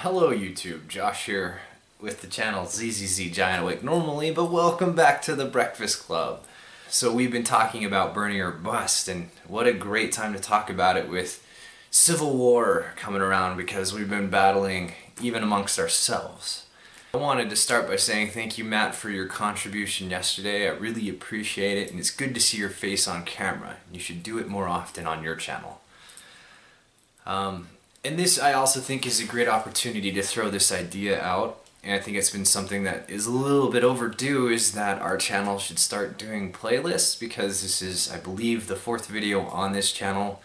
Hello YouTube, Josh here with the channel ZZZ Giant Awake normally, but welcome back to the Breakfast Club. So we've been talking about Bernie or Bust, and what a great time to talk about it with Civil War coming around because we've been battling even amongst ourselves. I wanted to start by saying thank you, Matt, for your contribution yesterday. I really appreciate it, and it's good to see your face on camera. You should do it more often on your channel. And this, I also think, is a great opportunity to throw this idea out, and I think it's been something that is a little bit overdue, is that our channel should start doing playlists, because this is, I believe, the 4th video on this channel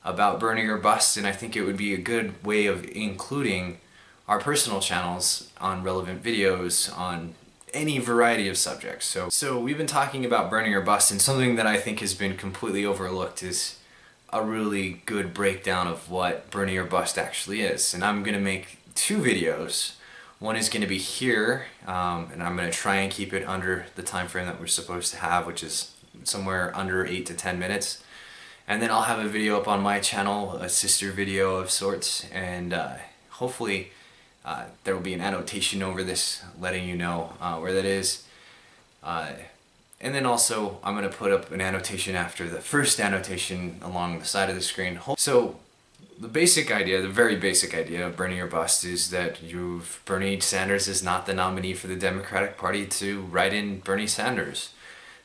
about Bernie or Bust, and I think it would be a good way of including our personal channels on relevant videos on any variety of subjects. So we've been talking about Bernie or Bust, and something that I think has been completely overlooked is a really good breakdown of what Bernie or Bust actually is. And I'm gonna make 2 videos. One is gonna be here, and I'm gonna try and keep it under the time frame that we're supposed to have, which is somewhere under 8 to 10 minutes. And then I'll have a video up on my channel, a sister video of sorts, and hopefully there will be an annotation over this letting you know where that is. And then also, I'm going to put up an annotation after the first annotation along the side of the screen. So, the basic idea, the very basic idea of Bernie or Bust is that Bernie Sanders is not the nominee for the Democratic Party to write in Bernie Sanders.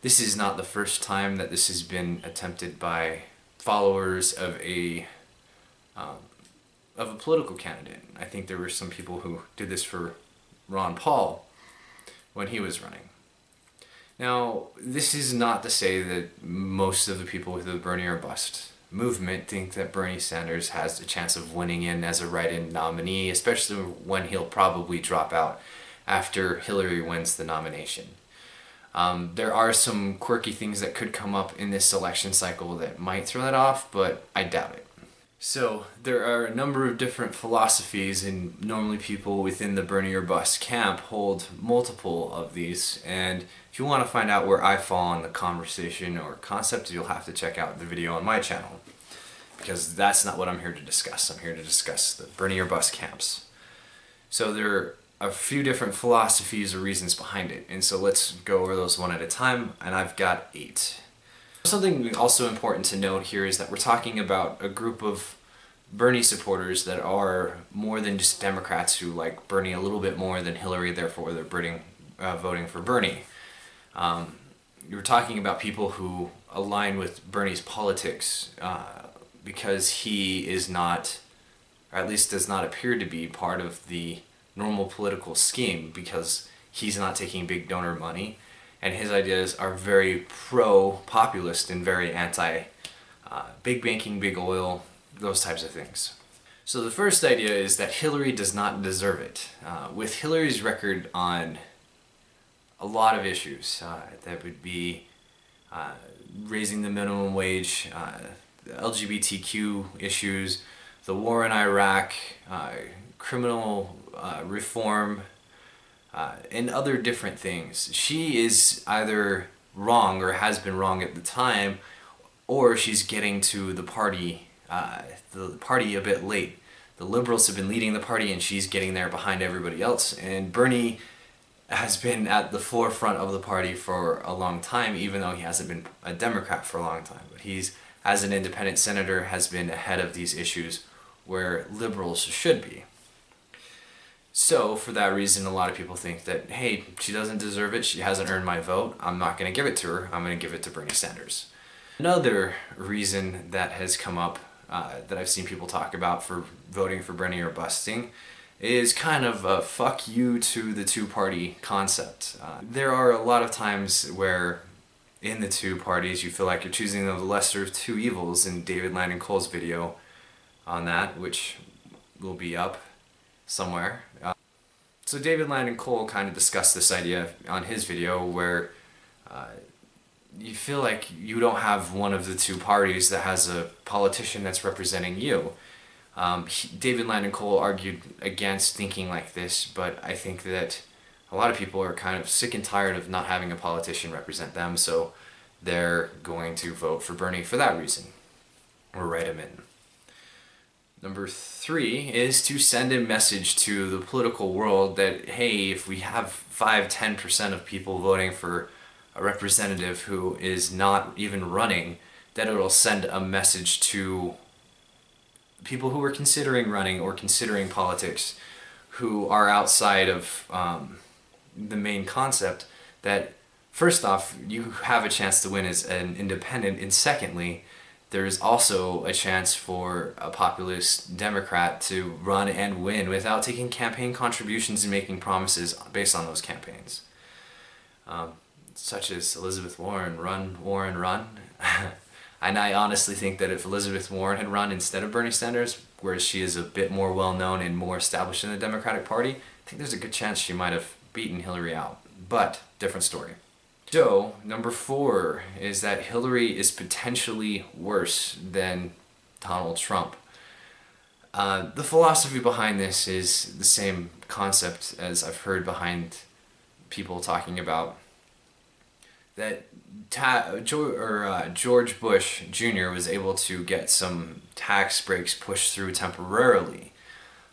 This is not the first time that this has been attempted by followers of a political candidate. I think there were some people who did this for Ron Paul when he was running. Now, this is not to say that most of the people with the Bernie or Bust movement think that Bernie Sanders has a chance of winning in as a write-in nominee, especially when he'll probably drop out after Hillary wins the nomination. There are some quirky things that could come up in this election cycle that might throw that off, but I doubt it. So, there are a number of different philosophies, and normally people within the Bernie or Bust camp hold multiple of these, and if you want to find out where I fall in the conversation or concept, you'll have to check out the video on my channel, because that's not what I'm here to discuss. I'm here to discuss the Bernie or Bust camps. So there are a few different philosophies or reasons behind it, and so let's go over those one at a time, and I've got 8. Something also important to note here is that we're talking about a group of Bernie supporters that are more than just Democrats who like Bernie a little bit more than Hillary, therefore they're voting for Bernie. You're talking about people who align with Bernie's politics because he is not, or at least does not appear to be, part of the normal political scheme, because he's not taking big donor money, and his ideas are very pro-populist and very anti-big banking, big oil, those types of things. So the first idea is that Hillary does not deserve it. With Hillary's record on a lot of issues, that would be raising the minimum wage, the LGBTQ issues, the war in Iraq, criminal reform, and other different things. She is either wrong or has been wrong at the time, or she's getting to the party a bit late. The liberals have been leading the party and she's getting there behind everybody else, and Bernie has been at the forefront of the party for a long time, even though he hasn't been a Democrat for a long time. But he's, as an independent senator, has been ahead of these issues where liberals should be. So, for that reason, a lot of people think that, hey, she doesn't deserve it, she hasn't earned my vote, I'm not going to give it to her, I'm going to give it to Bernie Sanders. Another reason that has come up, that I've seen people talk about for voting for Bernie or busting, is kind of a fuck you to the two-party concept. There are a lot of times where in the two parties you feel like you're choosing the lesser of two evils, in David Landon Cole's video on that, which will be up somewhere. So David Landon Cole kind of discussed this idea on his video where you feel like you don't have one of the two parties that has a politician that's representing you. David Landon Cole argued against thinking like this, but I think that a lot of people are kind of sick and tired of not having a politician represent them, so they're going to vote for Bernie for that reason, or write him in. Number 3 is to send a message to the political world that, hey, if we have 5-10% of people voting for a representative who is not even running, that it'll send a message to people who are considering running or considering politics, who are outside of the main concept, that first off, you have a chance to win as an independent, and secondly, there's also a chance for a populist Democrat to run and win without taking campaign contributions and making promises based on those campaigns. Such as Elizabeth Warren, run, Warren, run. And I honestly think that if Elizabeth Warren had run instead of Bernie Sanders, whereas she is a bit more well-known and more established in the Democratic Party, I think there's a good chance she might have beaten Hillary out. But, different story. So, number 4 is that Hillary is potentially worse than Donald Trump. The philosophy behind this is the same concept as I've heard behind people talking about, that George Bush Jr. was able to get some tax breaks pushed through temporarily.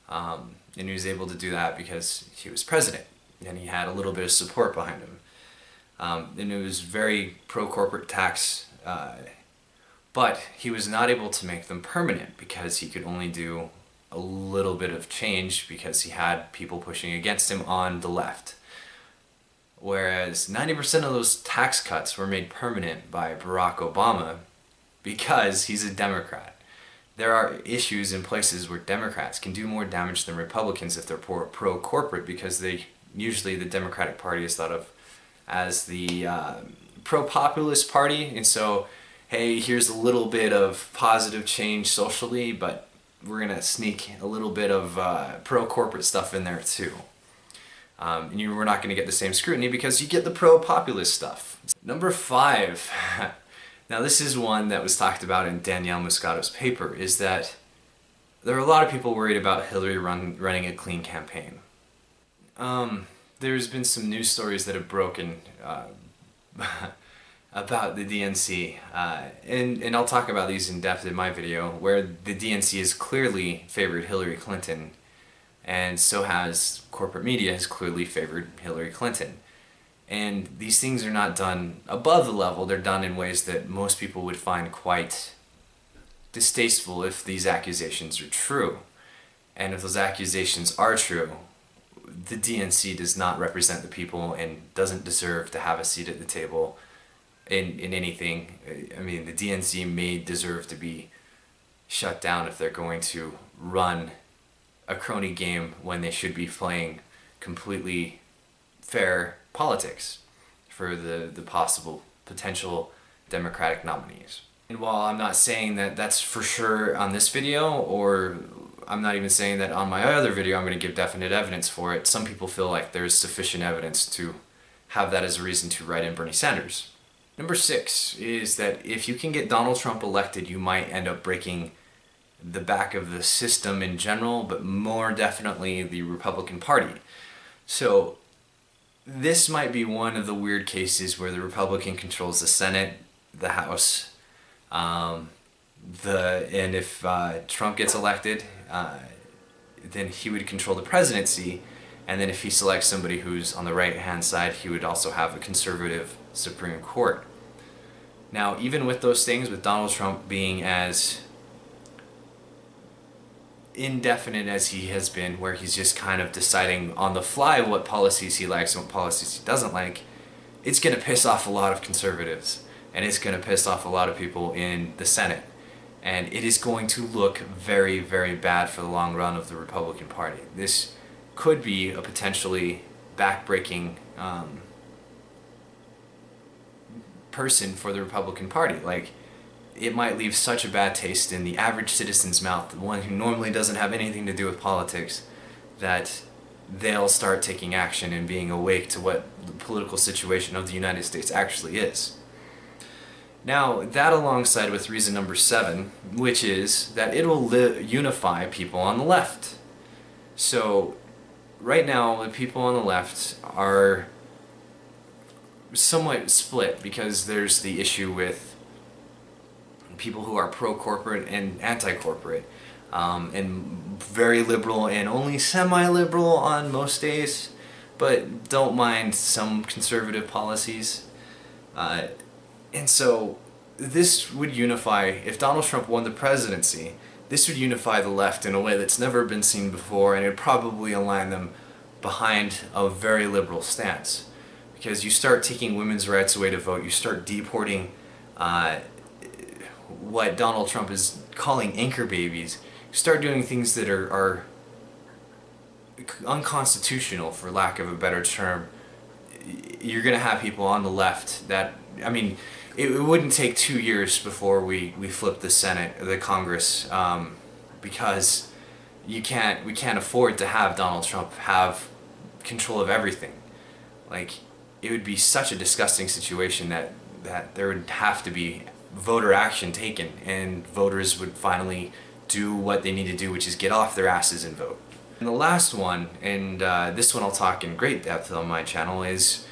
And he was able to do that because he was president and he had a little bit of support behind him. And it was very pro-corporate tax, but he was not able to make them permanent because he could only do a little bit of change because he had people pushing against him on the left. Whereas 90% of those tax cuts were made permanent by Barack Obama because he's a Democrat. There are issues in places where Democrats can do more damage than Republicans if they're pro-corporate, because usually the Democratic Party is thought of as the pro-populist party, and so, hey, here's a little bit of positive change socially, but we're gonna sneak a little bit of pro-corporate stuff in there too. And we're not gonna get the same scrutiny because you get the pro-populist stuff. Number 5, now this is one that was talked about in Danielle Muscato's paper, is that there are a lot of people worried about Hillary running a clean campaign. There's been some news stories that have broken about the DNC, and I'll talk about these in depth in my video, where the DNC has clearly favored Hillary Clinton, and so has corporate media has clearly favored Hillary Clinton. And these things are not done above the level, they're done in ways that most people would find quite distasteful if these accusations are true. And if those accusations are true, the DNC does not represent the people and doesn't deserve to have a seat at the table in anything. I mean, the DNC may deserve to be shut down if they're going to run a crony game when they should be playing completely fair politics for the possible potential Democratic nominees. And while I'm not saying that that's for sure on this video, or I'm not even saying that on my other video I'm going to give definite evidence for it, some people feel like there's sufficient evidence to have that as a reason to write in Bernie Sanders. Number 6 is that if you can get Donald Trump elected, you might end up breaking the back of the system in general, but more definitely the Republican Party. So this might be one of the weird cases where the Republican controls the Senate, the House, and if Trump gets elected, then he would control the presidency, and then if he selects somebody who's on the right-hand side, he would also have a conservative Supreme Court. Now, even with those things, with Donald Trump being as indefinite as he has been, where he's just kind of deciding on the fly what policies he likes and what policies he doesn't like, it's going to piss off a lot of conservatives, and it's going to piss off a lot of people in the Senate. And it is going to look very, very bad for the long run of the Republican Party. This could be a potentially backbreaking person for the Republican Party. Like, it might leave such a bad taste in the average citizen's mouth, the one who normally doesn't have anything to do with politics, that they'll start taking action and being awake to what the political situation of the United States actually is. Now, that alongside with reason number 7, which is that it will unify people on the left. So, right now, the people on the left are somewhat split because there's the issue with people who are pro-corporate and anti-corporate. and very liberal and only semi-liberal on most days, but don't mind some conservative policies. And so this would unify, if Donald Trump won the presidency, this would unify the left in a way that's never been seen before, and it would probably align them behind a very liberal stance. Because you start taking women's rights away to vote, you start deporting what Donald Trump is calling anchor babies, you start doing things that are unconstitutional, for lack of a better term. You're going to have people on the left that, I mean, it wouldn't take 2 years before we flip the Senate, the Congress, because we can't afford to have Donald Trump have control of everything. Like, it would be such a disgusting situation that there would have to be voter action taken, and voters would finally do what they need to do, which is get off their asses and vote. And the last one, and this one I'll talk in great depth on my channel, is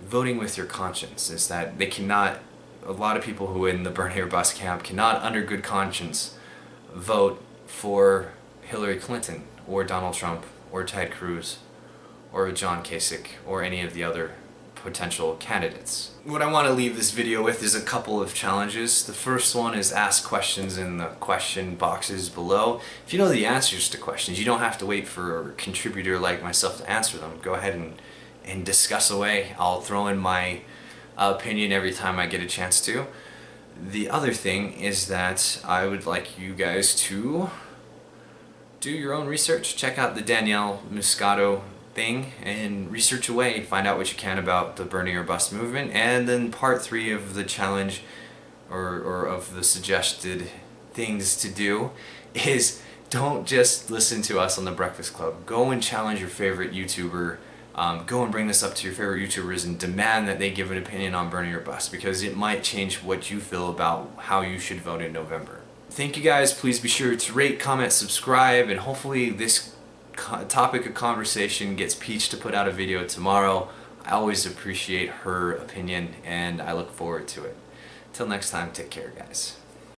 voting with your conscience. Is that a lot of people who are in the burn or bust camp cannot, under good conscience, vote for Hillary Clinton or Donald Trump or Ted Cruz or John Kasich or any of the other potential candidates. What I want to leave this video with is a couple of challenges. The first one is ask questions in the question boxes below. If you know the answers to questions, you don't have to wait for a contributor like myself to answer them. Go ahead and discuss away. I'll throw in my opinion every time I get a chance to. The other thing is that I would like you guys to do your own research. Check out the Danielle Muscato thing and research away, find out what you can about the Bernie or Bust movement. And then part 3 of the challenge, or of the suggested things to do, is don't just listen to us on the Breakfast Club. Go and challenge your favorite YouTuber. Go and bring this up to your favorite YouTubers and demand that they give an opinion on Bernie or Bust, because it might change what you feel about how you should vote in November. Thank you guys. Please be sure to rate, comment, subscribe, and hopefully this topic of conversation gets Peach to put out a video tomorrow. I always appreciate her opinion and I look forward to it. Till next time, take care, guys.